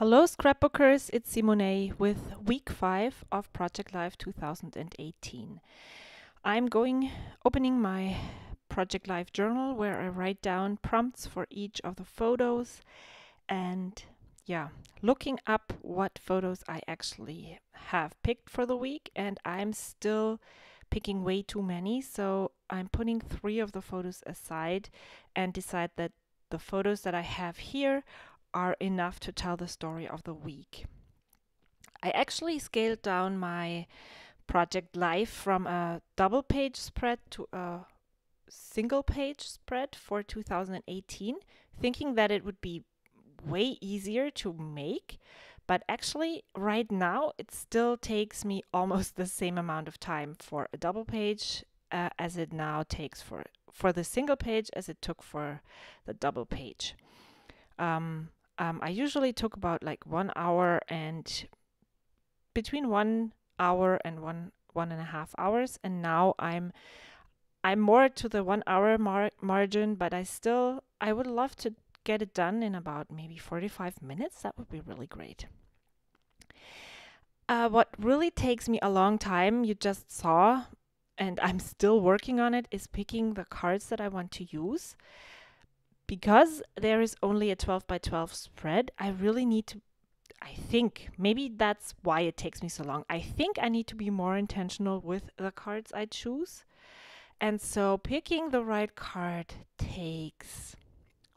Hello scrapbookers, it's Simone with week 5 of Project Life 2018. I'm opening my Project Life journal where I write down prompts for each of the photos and looking up what photos I actually have picked for the week, and I'm still picking way too many, so I'm putting 3 of the photos aside and decide that the photos that I have here are enough to tell the story of the week. I actually scaled down my Project Life from a double page spread to a single page spread for 2018, thinking that it would be way easier to make. But actually, right now, it still takes me almost the same amount of time for a double page as it now takes for the single page as it took for the double page. I usually took about like 1 hour and between 1 hour and 1.5 hours, and now I'm more to the 1 hour margin, but I would love to get it done in about maybe 45 minutes. That would be really great. What really takes me a long time, you just saw, and I'm still working on it, is picking the cards that I want to use. Because there is only a 12 by 12 spread, I think maybe that's why it takes me so long. I think I need to be more intentional with the cards I choose. And so picking the right card takes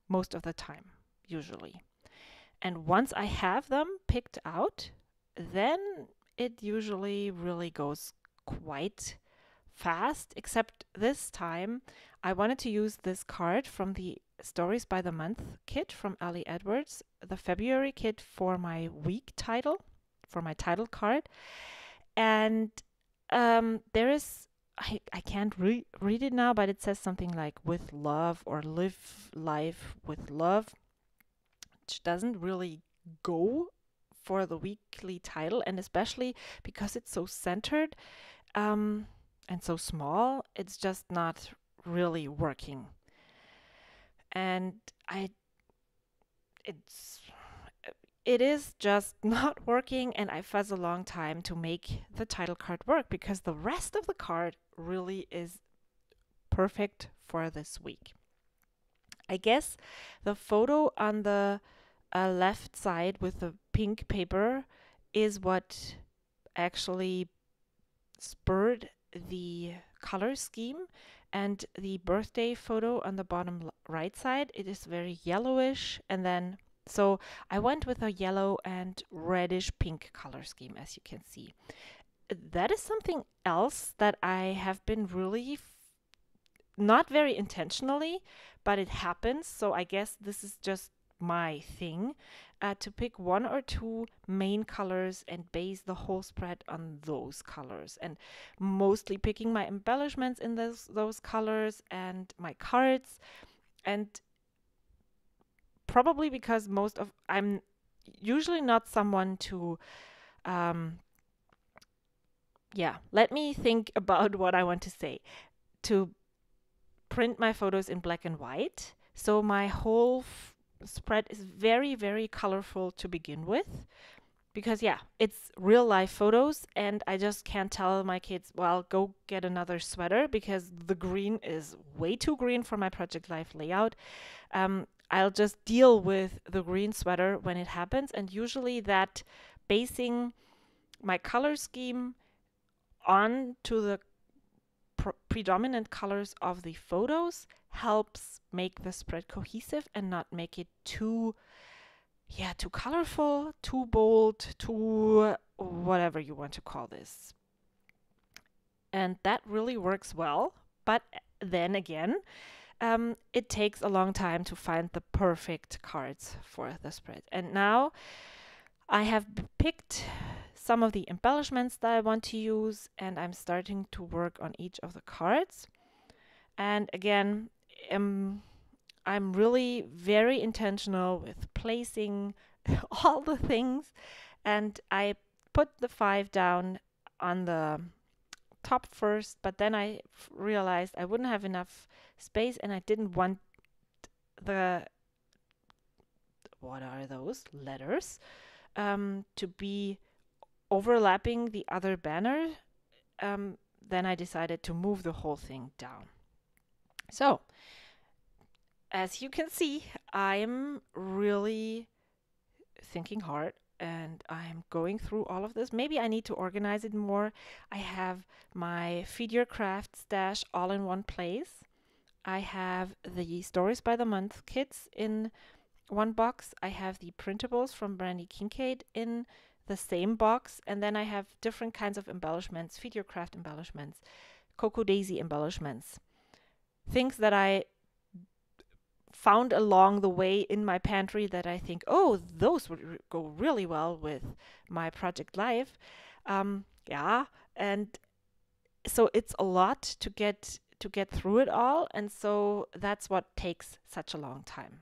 most of the time, usually. And once I have them picked out, then it usually really goes quite fast, except this time I wanted to use this card from the Stories by the Month kit from Ali Edwards, the February kit, for my week title, for my title card. And there is, I can't read it now, but it says something like "with love" or "live life with love," which doesn't really go for the weekly title, and especially because it's so centered and so small, it's just not really working. And it is just not working, and I fuzz a long time to make the title card work because the rest of the card really is perfect for this week. I guess the photo on the left side with the pink paper is what actually spurred the color scheme, and the birthday photo on the bottom right side, it is very yellowish, and then so I went with a yellow and reddish pink color scheme, as you can see. That is something else that I have been really not very intentionally, but it happens, so I guess this is just my thing, to pick 1 or 2 main colors and base the whole spread on those colors, and mostly picking my embellishments in those colors and my cards. And probably because I'm usually not someone to let me think about what I want to say, to print my photos in black and white, so my whole spread is very, very colorful to begin with, because it's real life photos, and I just can't tell my kids, well, go get another sweater, because the green is way too green for my Project Life layout. I'll just deal with the green sweater when it happens, and usually that basing my color scheme onto the predominant colors of the photos helps make the spread cohesive and not make it too colorful, too bold, too whatever you want to call this. And that really works well, but then again, it takes a long time to find the perfect cards for the spread. And now I have picked some of the embellishments that I want to use, and I'm starting to work on each of the cards. And again, I'm really very intentional with placing all the things, and I put the 5 down on the top first, but then I realized I wouldn't have enough space, and I didn't want the, what are those letters, to be overlapping the other banner, then I decided to move the whole thing down. So, as you can see, I'm really thinking hard and I'm going through all of this. Maybe I need to organize it more. I have my Feed Your Craft stash all in one place. I have the Stories by the Month kits in one box. I have the printables from Brandy Kincaid in the same box. And then I have different kinds of embellishments, Feed Your Craft embellishments, Cocoa Daisy embellishments, things that I found along the way in my pantry that I think, oh, those would go really well with my Project Life. Yeah, and so it's a lot to get through it all, and so that's what takes such a long time.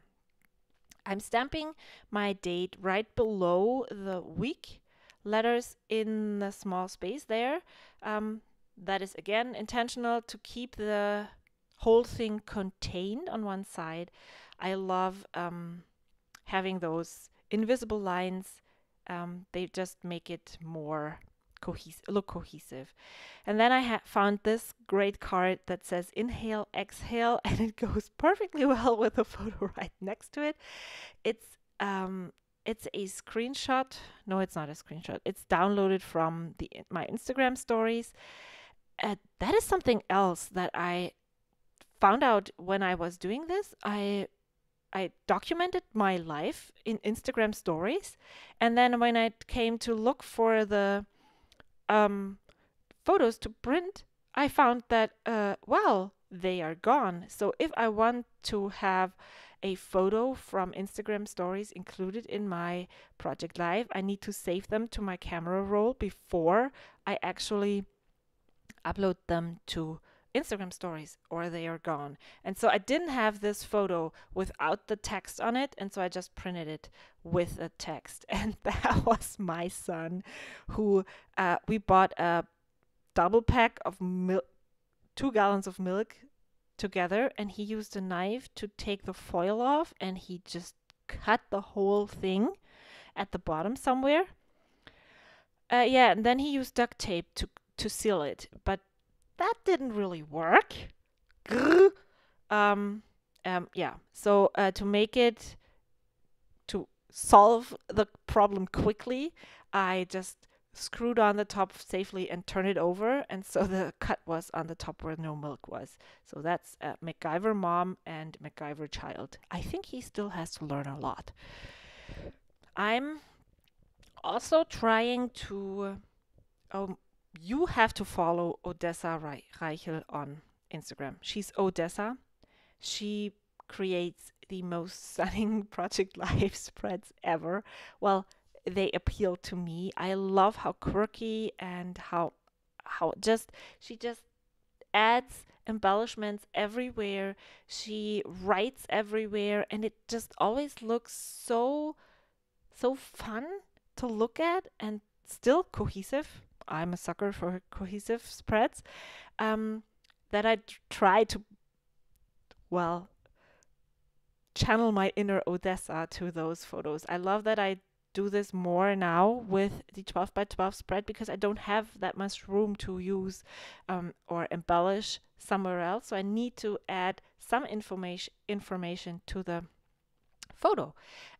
I'm stamping my date right below the week letters in the small space there. That is again intentional to keep the whole thing contained on one side. I love having those invisible lines. They just make it more cohesive. And then I found this great card that says inhale, exhale, and it goes perfectly well with the photo right next to it. It's a screenshot. No, it's not a screenshot. It's downloaded from my Instagram stories. That is something else that I found out when I was doing this. I documented my life in Instagram stories, and then when I came to look for the photos to print, I found that well, they are gone. So if I want to have a photo from Instagram stories included in my Project Live, I need to save them to my camera roll before I actually upload them to Instagram stories, or they are gone. And so I didn't have this photo without the text on it, and so I just printed it with the text. And that was my son, who we bought a double pack of milk, 2 gallons of milk together, and he used a knife to take the foil off, and he just cut the whole thing at the bottom somewhere. Yeah, and then he used duct tape to seal it, but that didn't really work. Yeah, so to solve the problem quickly, I just screwed on the top safely and turned it over, and so the cut was on the top where no milk was. So that's MacGyver mom and MacGyver child. I think he still has to learn a lot. I'm also trying to you have to follow Odessa Reichel on Instagram. She's Odessa. She creates the most stunning Project Life spreads ever. Well, they appeal to me. I love how quirky and how she just adds embellishments everywhere. She writes everywhere, and it just always looks so fun to look at and still cohesive. I'm a sucker for cohesive spreads. That I try to, well, channel my inner Odessa to those photos. I love that I do this more now with the 12 by 12 spread, because I don't have that much room to use or embellish somewhere else. So I need to add some information to the photo.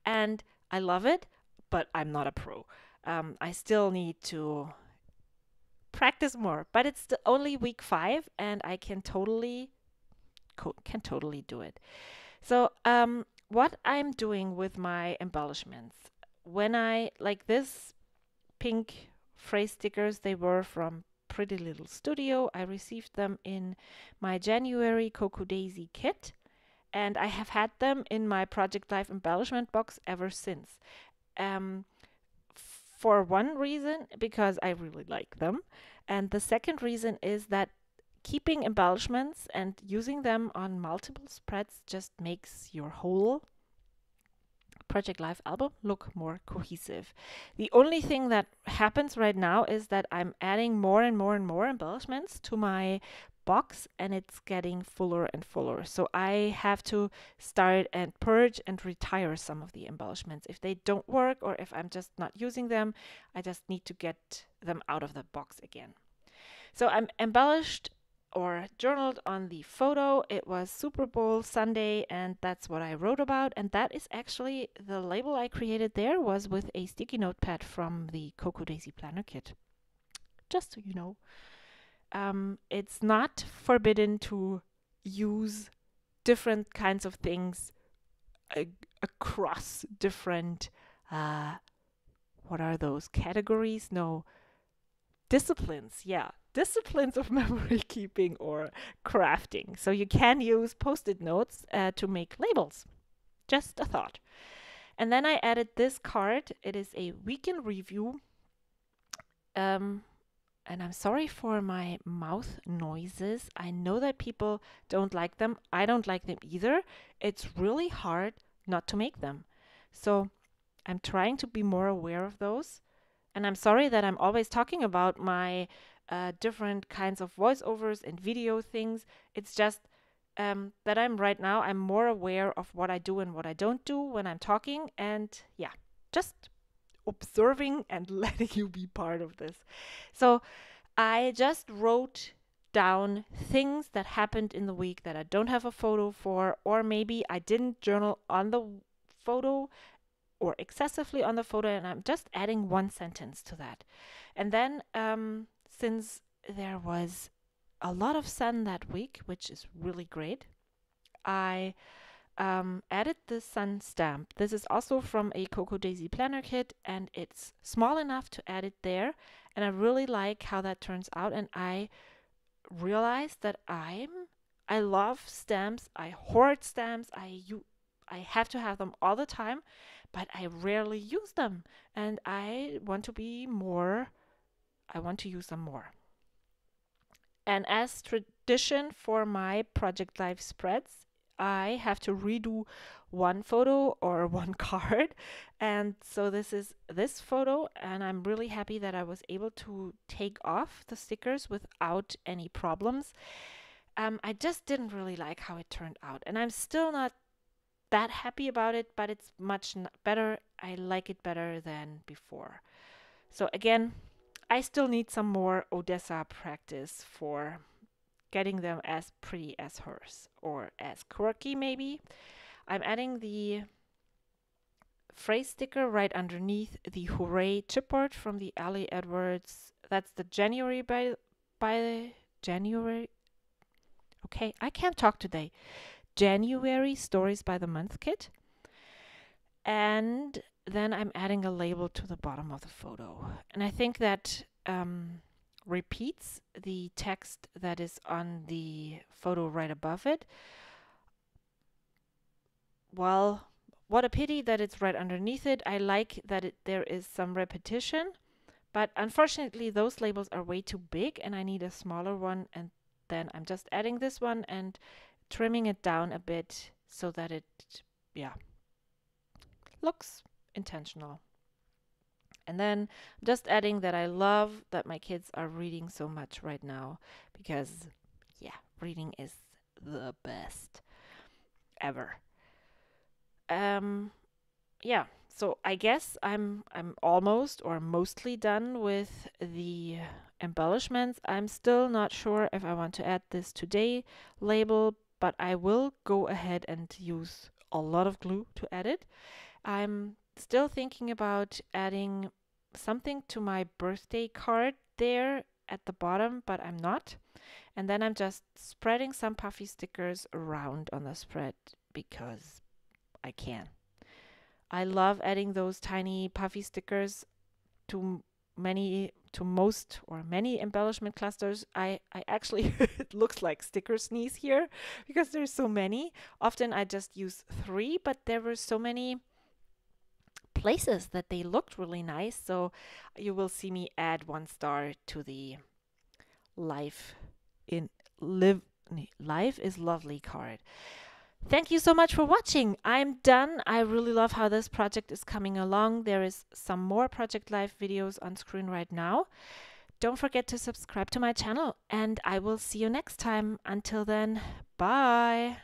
And I love it, but I'm not a pro. I still need to practice more, but it's only week 5 and I can totally do it. So what I'm doing with my embellishments, when I like this pink phrase stickers, they were from Pretty Little Studio. I received them in my January Cocoa Daisy kit, and I have had them in my Project Life embellishment box ever since. For one reason, because I really like them, and the second reason is that keeping embellishments and using them on multiple spreads just makes your whole Project Life album look more cohesive. The only thing that happens right now is that I'm adding more and more and more embellishments to my box and it's getting fuller and fuller. So I have to start and purge and retire some of the embellishments. If they don't work or if I'm just not using them, I just need to get them out of the box again. So I'm embellished or journaled on the photo. It was Super Bowl Sunday and that's what I wrote about. And that is actually the label I created there was with a sticky notepad from the Cocoa Daisy Planner Kit. Just so you know. It's not forbidden to use different kinds of things across different, what are those, categories? No, disciplines. Yeah, disciplines of memory keeping or crafting. So you can use Post-it notes to make labels. Just a thought. And then I added this card. It is a weekend review. And I'm sorry for my mouth noises. I know that people don't like them. I don't like them either. It's really hard not to make them. So I'm trying to be more aware of those. And I'm sorry that I'm always talking about my different kinds of voiceovers and video things. It's just that I'm more aware of what I do and what I don't do when I'm talking. And yeah, just observing and letting you be part of this. So I just wrote down things that happened in the week that I don't have a photo for, or maybe I didn't journal on the photo or excessively on the photo, and I'm just adding one sentence to that. And then since there was a lot of sun that week, which is really great, I added the sun stamp. This is also from a Cocoa Daisy Planner Kit, and it's small enough to add it there. And I really like how that turns out. And I realized that I love stamps. I hoard stamps. I have to have them all the time, but I rarely use them. And I want to use them more. And as tradition for my Project Life spreads, I have to redo one photo or one card. And so this is this photo, and I'm really happy that I was able to take off the stickers without any problems. I just didn't really like how it turned out, and I'm still not that happy about it, but it's much better. I like it better than before. So again, I still need some more Odessa practice for getting them as pretty as hers, or as quirky maybe. I'm adding the phrase sticker right underneath the Hooray chipboard from the Ali Edwards. That's the January by January. Okay, I can't talk today. January Stories by the Month kit. And then I'm adding a label to the bottom of the photo. And I think that repeats the text that is on the photo right above it. Well, what a pity that it's right underneath it. I like that there is some repetition, but unfortunately those labels are way too big and I need a smaller one, and then I'm just adding this one and trimming it down a bit so that it looks intentional. And then just adding that I love that my kids are reading so much right now, because reading is the best ever. So I guess I'm almost or mostly done with the embellishments. I'm still not sure if I want to add this today label, but I will go ahead and use a lot of glue to add it. I'm still thinking about adding something to my birthday card there at the bottom, but I'm not. And then I'm just spreading some puffy stickers around on the spread because I can. I love adding those tiny puffy stickers to many embellishment clusters. I actually it looks like sticker sneeze here because there's so many. Often I just use 3, but there were so many places that they looked really nice. So you will see me add 1 star to the Life is Lovely card. Thank you so much for watching. I'm done. I really love how this project is coming along. There is some more Project Life videos on screen right now. don't forget to subscribe to my channel, and I will see you next time. Until then, bye!